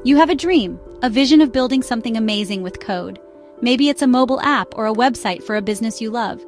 You have a dream, a vision of building something amazing with code. Maybe it's a mobile app or a website for a business you love.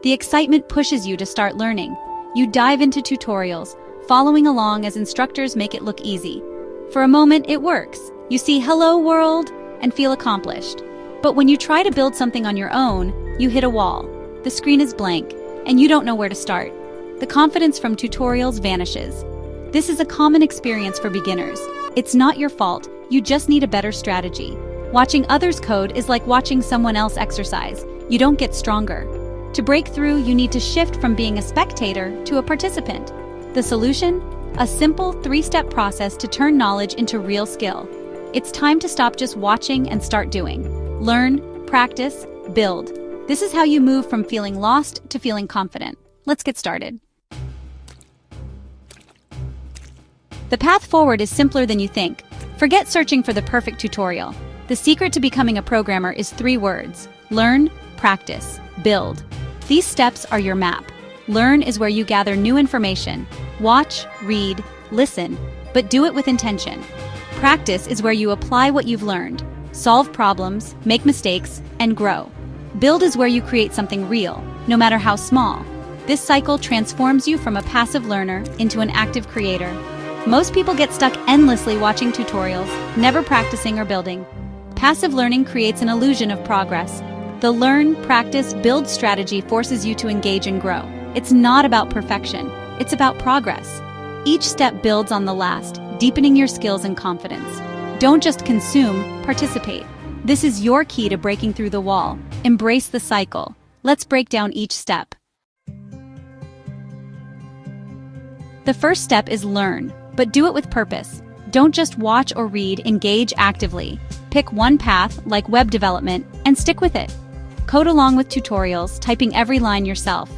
The excitement pushes you to start learning. You dive into tutorials, following along as instructors make it look easy. For a moment, it works. You see "Hello World" and feel accomplished. But when you try to build something on your own, you hit a wall. The screen is blank, and you don't know where to start. The confidence from tutorials vanishes. This is a common experience for beginners. It's not your fault, you just need a better strategy. Watching others code is like watching someone else exercise. You don't get stronger. To break through, you need to shift from being a spectator to a participant. The solution? A simple 3-step process to turn knowledge into real skill. It's time to stop just watching and start doing. Learn, practice, build. This is how you move from feeling lost to feeling confident. Let's get started. The path forward is simpler than you think. Forget searching for the perfect tutorial. The secret to becoming a programmer is 3 words: learn, practice, build. These steps are your map. Learn is where you gather new information. Watch, read, listen, but do it with intention. Practice is where you apply what you've learned. Solve problems, make mistakes, and grow. Build is where you create something real, no matter how small. This cycle transforms you from a passive learner into an active creator. Most people get stuck endlessly watching tutorials, never practicing or building. Passive learning creates an illusion of progress. The learn, practice, build strategy forces you to engage and grow. It's not about perfection, it's about progress. Each step builds on the last, deepening your skills and confidence. Don't just consume, participate. This is your key to breaking through the wall. Embrace the cycle. Let's break down each step. The first step is learn, but do it with purpose. Don't just watch or read, engage actively. Pick one path, like web development, and stick with it. Code along with tutorials, typing every line yourself.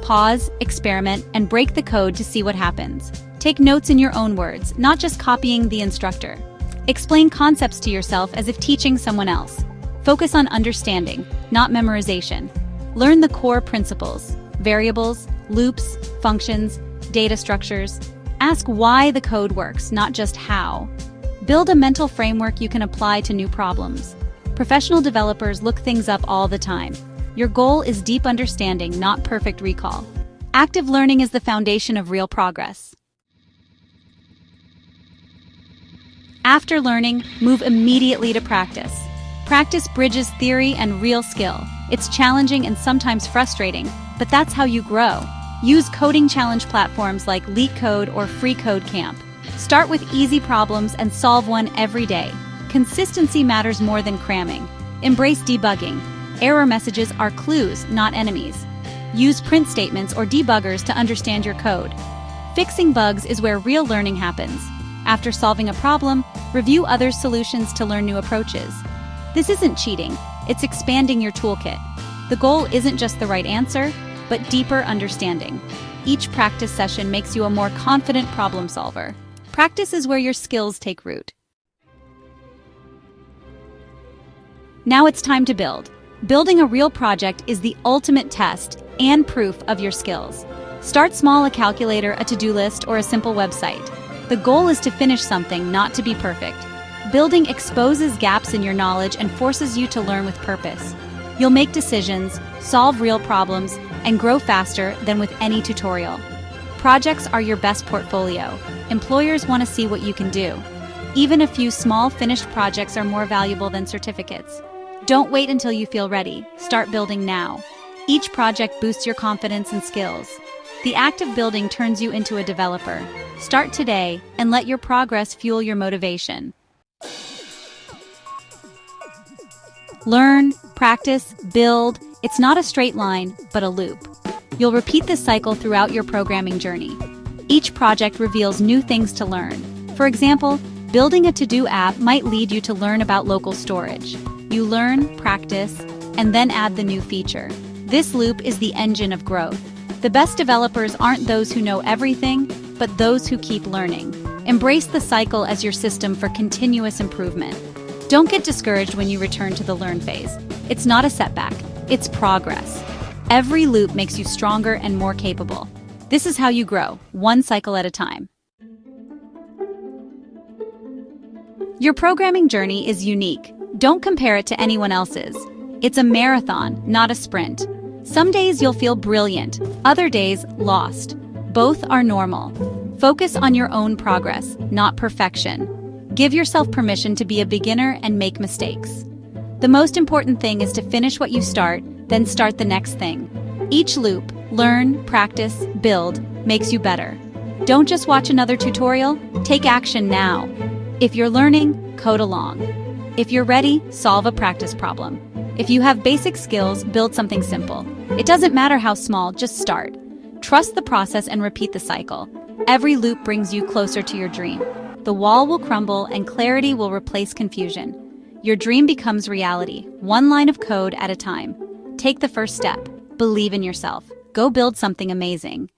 Pause, experiment, and break the code to see what happens. Take notes in your own words, not just copying the instructor. Explain concepts to yourself as if teaching someone else. Focus on understanding, not memorization. Learn the core principles: variables, loops, functions, data structures. Ask why the code works, not just how. Build a mental framework you can apply to new problems. Professional developers look things up all the time. Your goal is deep understanding, not perfect recall. Active learning is the foundation of real progress. After learning, move immediately to practice. Practice bridges theory and real skill. It's challenging and sometimes frustrating, but that's how you grow. Use coding challenge platforms like LeetCode or Free Code Camp. Start with easy problems and solve one every day. Consistency matters more than cramming. Embrace debugging. Error messages are clues, not enemies. Use print statements or debuggers to understand your code. Fixing bugs is where real learning happens. After solving a problem, review others' solutions to learn new approaches. This isn't cheating, it's expanding your toolkit. The goal isn't just the right answer, but deeper understanding. Each practice session makes you a more confident problem solver. Practice is where your skills take root. Now it's time to build. Building a real project is the ultimate test and proof of your skills. Start small: a calculator, a to-do list, or a simple website. The goal is to finish something, not to be perfect. Building exposes gaps in your knowledge and forces you to learn with purpose. You'll make decisions, solve real problems, and grow faster than with any tutorial. Projects are your best portfolio. Employers want to see what you can do. Even a few small, finished projects are more valuable than certificates. Don't wait until you feel ready. Start building now. Each project boosts your confidence and skills. The act of building turns you into a developer. Start today and let your progress fuel your motivation. Learn, practice, build. It's not a straight line, but a loop. You'll repeat this cycle throughout your programming journey. Each project reveals new things to learn. For example, building a to-do app might lead you to learn about local storage. You learn, practice, and then add the new feature. This loop is the engine of growth. The best developers aren't those who know everything, but those who keep learning. Embrace the cycle as your system for continuous improvement. Don't get discouraged when you return to the learn phase. It's not a setback, it's progress. Every loop makes you stronger and more capable. This is how you grow, one cycle at a time. Your programming journey is unique. Don't compare it to anyone else's. It's a marathon, not a sprint. Some days you'll feel brilliant, other days lost. Both are normal. Focus on your own progress, not perfection. Give yourself permission to be a beginner and make mistakes. The most important thing is to finish what you start, then start the next thing. Each loop, learn, practice, build, makes you better. Don't just watch another tutorial, take action now. If you're learning, code along. If you're ready, solve a practice problem. If you have basic skills, build something simple. It doesn't matter how small, just start. Trust the process and repeat the cycle. Every loop brings you closer to your dream. The wall will crumble and clarity will replace confusion. Your dream becomes reality, one line of code at a time. Take the first step. Believe in yourself. Go build something amazing.